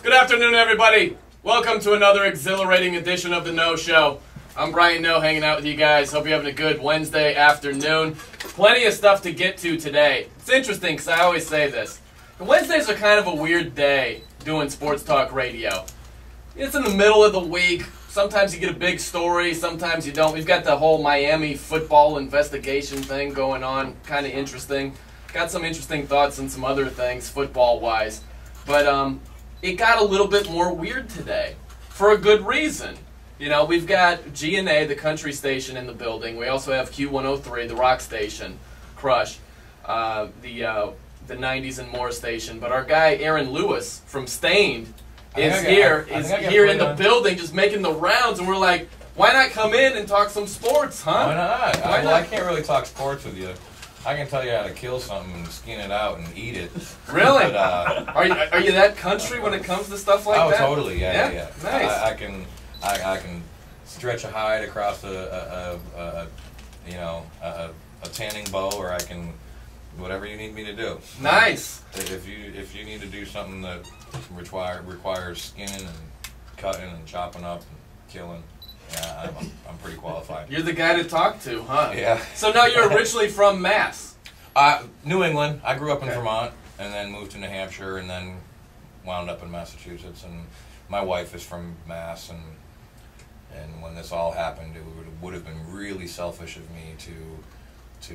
Good afternoon, everybody. Welcome to another exhilarating edition of The No Show. I'm Brian No, hanging out with you guys. Hope you're having a good Wednesday afternoon. Plenty of stuff to get to today. It's interesting because I always say this. Wednesdays are kind of a weird day doing sports talk radio. It's in the middle of the week. Sometimes you get a big story, sometimes you don't. We've got the whole Miami football investigation thing going on. Kind of interesting. Got some interesting thoughts and some other things football-wise. But it got a little bit more weird today for a good reason. You know, we've got GNA, the country station, in the building. We also have Q103, the rock station, Crush, the 90s and more station. But our guy Aaron Lewis from Stained is here in the building just making the rounds. And we're like, why not come in and talk some sports, huh? Why not? Why not? I can't really talk sports with you. I can tell you how to kill something and skin it out and eat it. Really? But, are you that country when it comes to stuff like that? Oh, totally. Yeah. Nice. I can stretch a hide across a tanning bow, or I can whatever you need me to do. Nice. If you need to do something that requires skinning and cutting and chopping up and killing, yeah, I'm pretty qualified. You're the guy to talk to, huh? Yeah. So now you're originally from Mass. New England. I grew up in Okay. Vermont and then moved to New Hampshire and then wound up in Massachusetts. And my wife is from Mass, and when this all happened, it would have been really selfish of me to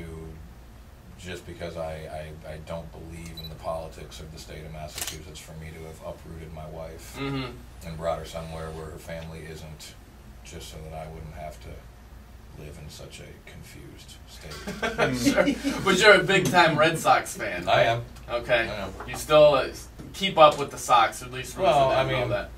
just because I don't believe in the politics of the state of Massachusetts, for me to have uprooted my wife and brought her somewhere where her family isn't, just so that I wouldn't have to live in such a confused state. Sure. But you're a big-time Red Sox fan. I am. Okay. I am. You still keep up with the Sox, at least. Well, I and all mean, that.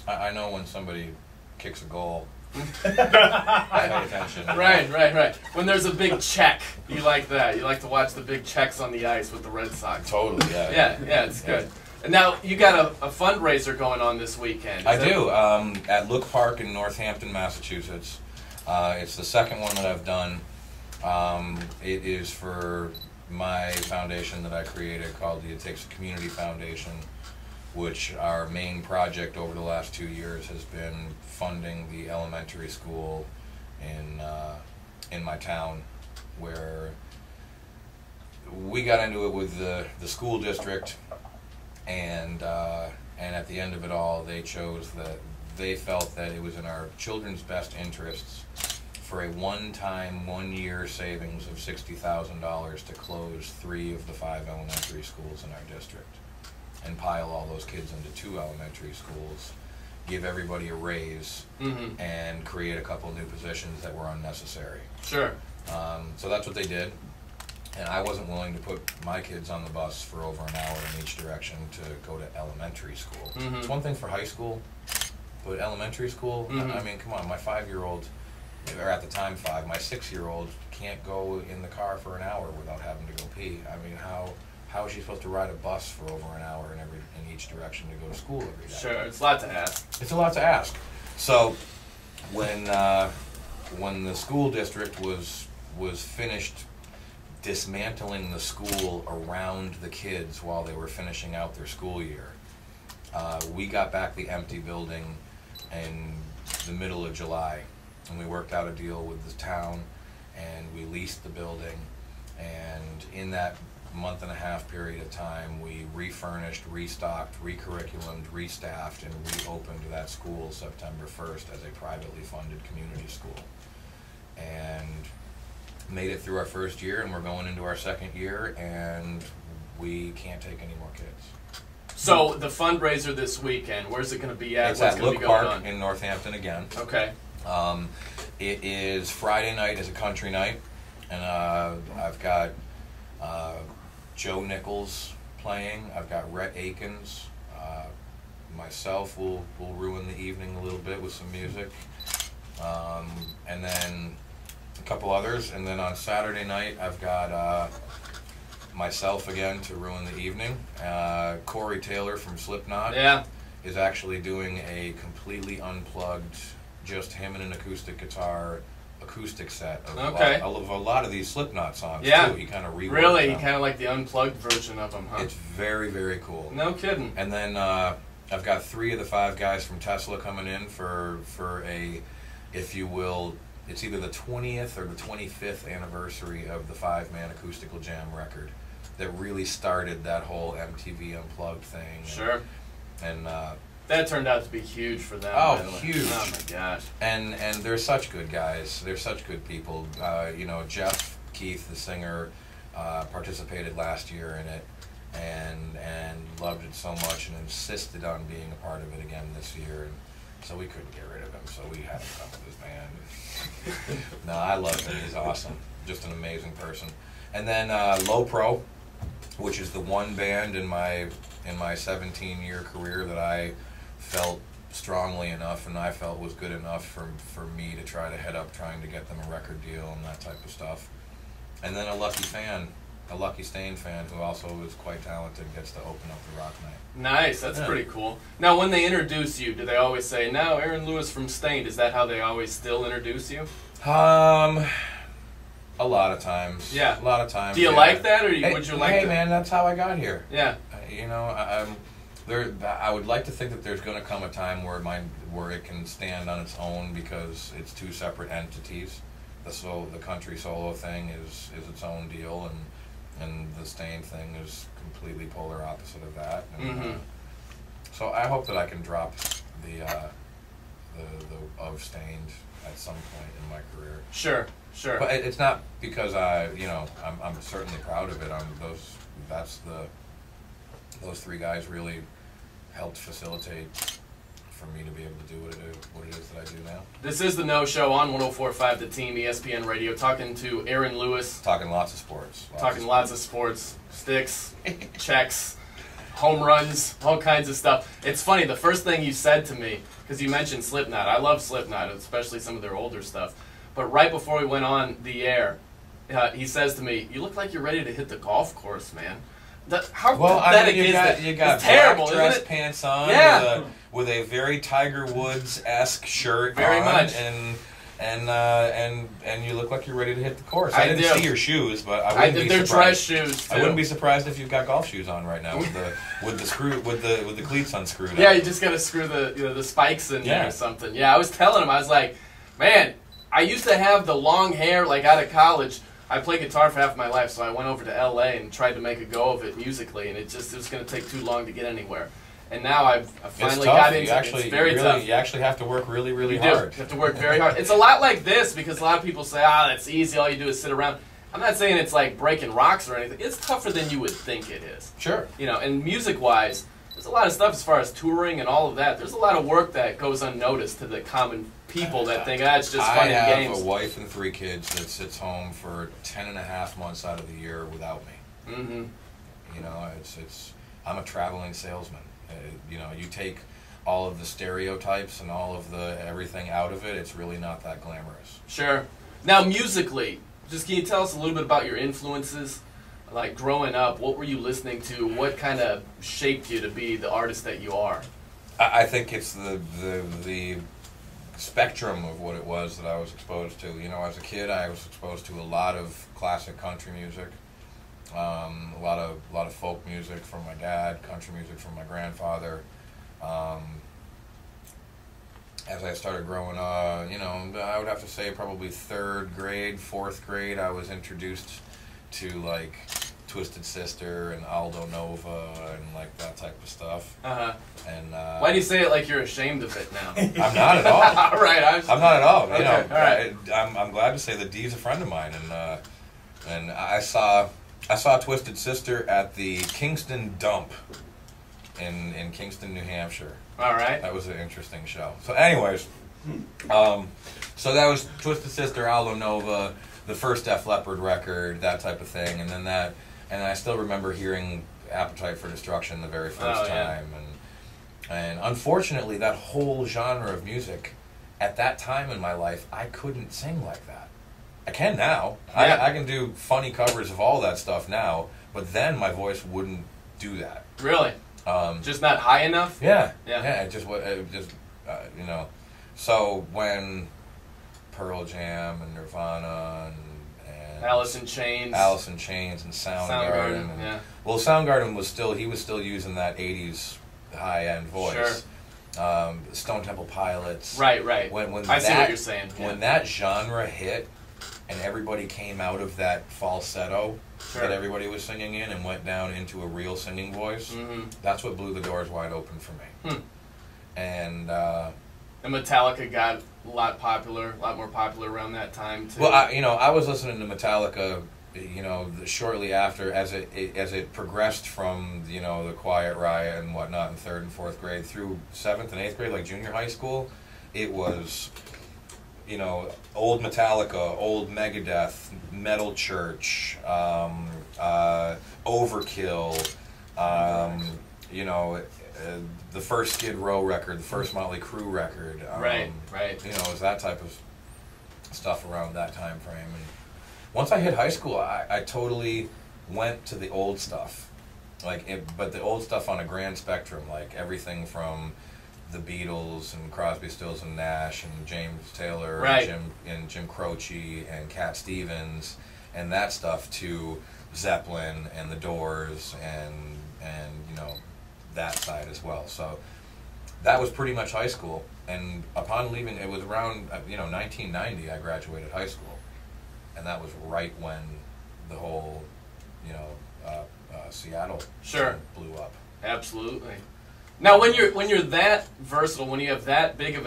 I know when somebody kicks a goal. I pay attention. Right. When there's a big check, you like that. You like to watch the big checks on the ice with the Red Sox. Totally, yeah. Yeah, it's good. And now you got a fundraiser going on this weekend. I do, at Look Park in Northampton, Massachusetts. It's the second one that I've done. It is for my foundation that I created called the It Takes a Community Foundation, which our main project over the last 2 years has been funding the elementary school in my town, where we got into it with the school district, and at the end of it all, they chose that they felt that it was in our children's best interests for a one-time, one-year savings of $60,000 to close 3 of the 5 elementary schools in our district and pile all those kids into 2 elementary schools, give everybody a raise, and create a couple new positions that were unnecessary. Sure. So that's what they did. And I wasn't willing to put my kids on the bus for over an hour in each direction to go to elementary school. It's one thing for high school, but elementary school, I mean, come on, my 5-year-old, or at the time 5, my 6-year-old can't go in the car for an hour without having to go pee. I mean, how is she supposed to ride a bus for over an hour in each direction to go to school every day? Sure, it's a lot to ask. It's a lot to ask. So when the school district was finished dismantling the school around the kids while they were finishing out their school year, we got back the empty building in the middle of July, and we worked out a deal with the town, and we leased the building, and in that month-and-a-half period of time, we refurnished, restocked, recurriculamed, restaffed, and reopened that school September 1st as a privately funded community school, and made it through our first year, and we're going into our second year, and we can't take any more kids. So the fundraiser this weekend, where's it going to be at? It's What's at going to Look be going Park on? in Northampton again. Okay. It is Friday night is a country night, and I've got Joe Nichols playing. I've got Rhett Akins. Myself will ruin the evening a little bit with some music, and then a couple others. And then on Saturday night, I've got myself again to ruin the evening. Corey Taylor from Slipknot is actually doing a completely unplugged, just him and an acoustic guitar acoustic set of a lot of these Slipknot songs too. He kind of reworked Really? them. He kind of like the unplugged version of them, huh? It's very, very cool. No kidding. And then I've got 3 of the 5 guys from Tesla coming in for a, if you will, it's either the 20th or the 25th anniversary of the 5-man acoustical jam record that really started that whole MTV Unplugged thing. Sure. And that turned out to be huge for them. Oh, by the way. huge. Oh my gosh. And they're such good guys. They're such good people. You know, Jeff Keith, the singer, participated last year in it and loved it so much and insisted on being a part of it again this year. And so we couldn't get rid of him, so we had him come with his band. No, I love him. He's awesome. Just an amazing person. And then Low Pro, which is the one band in my 17-year career that I felt strongly enough and I felt was good enough for me to try to head up trying to get them a record deal and that type of stuff. And then a Lucky Stain fan who also is quite talented, gets to open up the Rock Night. Nice, that's pretty cool. Now, when they introduce you, do they always say, "Now, Aaron Lewis from Stained"? Is that how they always still introduce you? A lot of times. Yeah. A lot of times. Do you like that, or would you like? Hey, man, that's how I got here. Yeah. You know, I would like to think that there's going to come a time where it can stand on its own because it's 2 separate entities. The country solo thing is its own deal, and the Stained thing is completely polar opposite of that. And, so I hope that I can drop the of Stained at some point in my career. Sure. But it's not because I'm certainly proud of it. Those 3 guys really helped facilitate for me to be able to do what it is that I do now. This is the No Show on 104.5 The Team, ESPN Radio, talking to Aaron Lewis. Talking lots of sports. Lots of sports, sticks, checks, home runs, all kinds of stuff. It's funny, the first thing you said to me, because you mentioned Slipknot. I love Slipknot, especially some of their older stuff. But right before we went on the air, he says to me, "You look like you're ready to hit the golf course, man." How pathetic is that? You got it's terrible, black dress isn't it? pants on, Yeah. with a very Tiger Woods-esque shirt Very on, much. and you look like you're ready to hit the course. I didn't see your shoes, but I wouldn't be they're surprised. dress shoes too. I wouldn't be surprised if you've got golf shoes on right now with the cleats unscrewed. Yeah, up. you just gotta screw the spikes in there Yeah. or something. Yeah, I was telling him, I was like, man, I used to have the long hair like out of college. I played guitar for half of my life, so I went over to LA and tried to make a go of it musically, and it was going to take too long to get anywhere. And now I've finally got into it. It's very tough. You actually have to work really, really You hard. do. You have to work very hard. It's a lot like this because a lot of people say, that's easy, all you do is sit around. I'm not saying it's like breaking rocks or anything. It's tougher than you would think it is. Sure. You know, and music-wise, there's a lot of stuff as far as touring and all of that. There's a lot of work that goes unnoticed to the common people that think, it's just fun and games. I have a wife and 3 kids that sits home for 10.5 months out of the year without me. Mm-hmm. You know, I'm a traveling salesman. You know, you take all of the stereotypes and all of the everything out of it, it's really not that glamorous. Sure. Now, musically, just can you tell us a little bit about your influences? Like, growing up, what were you listening to? What kind of shaped you to be the artist that you are? I think it's the spectrum of what it was that I was exposed to. You know, as a kid, I was exposed to a lot of classic country music, a lot of folk music from my dad, country music from my grandfather. As I started growing up, you know, I would have to say probably 3rd grade, 4th grade, I was introduced to like Twisted Sister and Aldo Nova and like that type of stuff. Uh-huh. And why do you say it like you're ashamed of it now? I'm not at all. All right, I'm not at all. Okay, You know, all right. I'm glad to say that Dee's a friend of mine, and I saw Twisted Sister at the Kingston Dump in Kingston, New Hampshire. All right. That was an interesting show. So, anyways, so that was Twisted Sister, Aldo Nova, the first Def Leppard record, that type of thing, and then I still remember hearing Appetite for Destruction the very first time, and unfortunately, that whole genre of music, at that time in my life, I couldn't sing like that. I can now. Yeah. I can do funny covers of all that stuff now, but then my voice wouldn't do that. Really? Just not high enough? Yeah. Yeah. It just you know. So when Pearl Jam and Nirvana and Alice in Chains. Alice in Chains and Soundgarden. Yeah. Well, Soundgarden was still using that 80s high-end voice. Sure. Stone Temple Pilots. Right, right. When I see what you're saying. Yeah. When that genre hit, and everybody came out of that falsetto Sure. that everybody was singing in and went down into a real singing voice, that's what blew the doors wide open for me. And Metallica got a lot more popular around that time too. well, I was listening to Metallica, shortly after, as it progressed from the Quiet Riot and whatnot in 3rd and 4th grade through 7th and 8th grade, like junior high school. It was old Metallica, old Megadeth, Metal Church, Overkill, the first Skid Row record, the first Motley Crue record. Right. It was that type of stuff around that time frame. And once I hit high school, I totally went to the old stuff, but the old stuff on a grand spectrum, like everything from the Beatles and Crosby, Stills and Nash and James Taylor and Jim Croce and Cat Stevens and that stuff, to Zeppelin and the Doors and that side as well. So that was pretty much high school. And upon leaving, it was around 1990 I graduated high school, and that was right when the whole Seattle blew up. Absolutely. Now, when you're that versatile, when you have that big of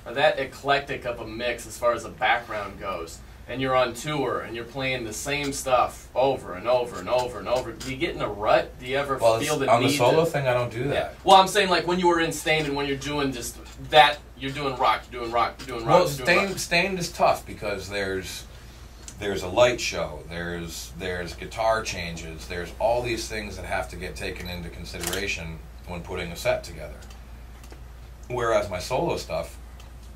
that eclectic of a mix as far as a background goes, and you're on tour and you're playing the same stuff over and over and over and over, do you get in a rut? Do you ever feel the need on the solo thing? I don't do that. Yeah. Well, I'm saying, like, when you were in Stained and when you're doing just that, you're doing rock, you're doing rock, you're doing rock. Well, Stained is tough because there's a light show, there's guitar changes, there's all these things that have to get taken into consideration when putting a set together. Whereas my solo stuff,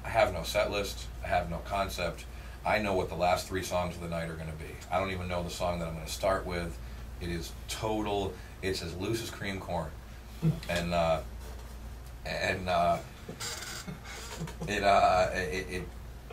I have no set list, I have no concept. I know what the last 3 songs of the night are going to be. I don't even know the song that I'm going to start with. It is total. It's as loose as cream corn, and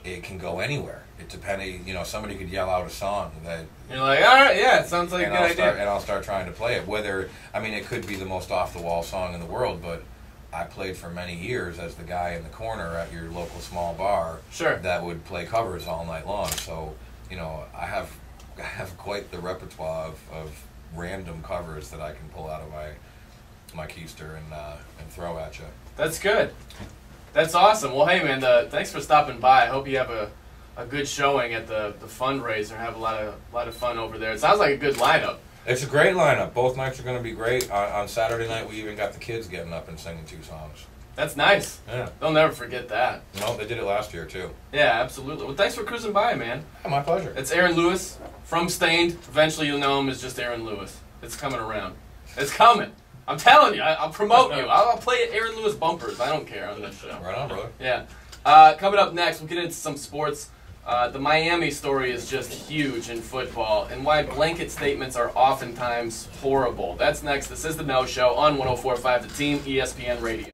it can go anywhere. It depending, somebody could yell out a song that you're like, all right, yeah, it sounds like a good idea. And I'll start trying to play it. It could be the most off the wall song in the world, but I played for many years as the guy in the corner at your local small bar that would play covers all night long. So, I have quite the repertoire of random covers that I can pull out of my keister and throw at you. That's good. That's awesome. Well, hey, man, thanks for stopping by. I hope you have a good showing at the fundraiser and have a lot of fun over there. It sounds like a good lineup. It's a great lineup. Both nights are going to be great. On Saturday night, we even got the kids getting up and singing 2 songs. That's nice. Yeah. They'll never forget that. No, they did it last year, too. Yeah, absolutely. Well, thanks for cruising by, man. Yeah, my pleasure. It's Aaron Lewis from Stained. Eventually, you'll know him as just Aaron Lewis. It's coming around. It's coming. I'm telling you. I'll promote you. I'll play Aaron Lewis bumpers. I don't care on this show. Right on, brother. Yeah. Coming up next, we'll get into some sports. The Miami story is just huge in football, and why blanket statements are oftentimes horrible. That's next. This is The No Show on 104.5 The Team, ESPN Radio.